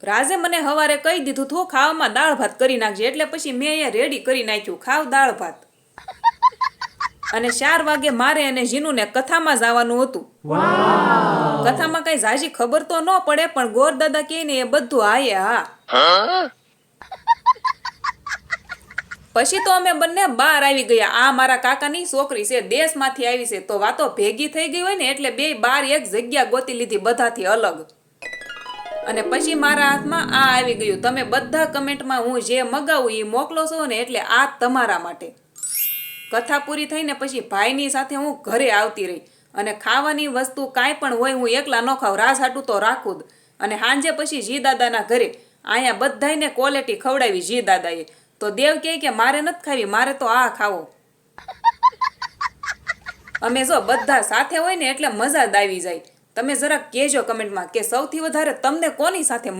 રાજે મને હવારે કહી દીધું તું ખાવામાં દાળ ભાત કરી નાખજે, એટલે પછી મેં અહીંયા રેડી કરી નાખ્યું ખાવ દાળ ભાત. અને 4 વાગે મારે અને જીનુને કથામાં જવાનું હતું. કથામાં કઈ ઝાઝી ખબર તો ન પડે, પણ ગોરદાદા કહે ને એ બધું હાયે હા. પછી તો અમે બંને બહાર આવી ગયા. આ મારા કાકાની છોકરી છે, દેશમાંથી આવી છે, તો વાતો ભેગી થઈ ગઈ હોય ને એટલે બે બાર એક જગ્યા ગોતી લીધી બધાથી અલગ. અને પછી મારા હાથમાં આ આવી ગયું. તમે બધા કમેન્ટમાં હું જે મગાવું એ મોકલો છો ને, એટલે આ તમારા માટે. કથા પૂરી થઈને પછી ભાઈની સાથે હું ઘરે આવતી રહી. અને ખાવાની વસ્તુ કાંઈ પણ હોય હું એકલા ન ખાવ, રાસ હાટું તો રાખું જ. અને સાંજે પછી જી દાદાના ઘરે અહીંયા બધાને ક્વોલિટી ખવડાવી જી દાદાએ. તો દેવ કહે કે મારે નથી ખાવી, મારે તો આ ખાવો. અમે જો બધા સાથે હોય ને એટલે મજા જ આવી જાય. તમે જરાક કહેજો કમેન્ટમાં કે સૌથી વધારે તમને કોની સાથે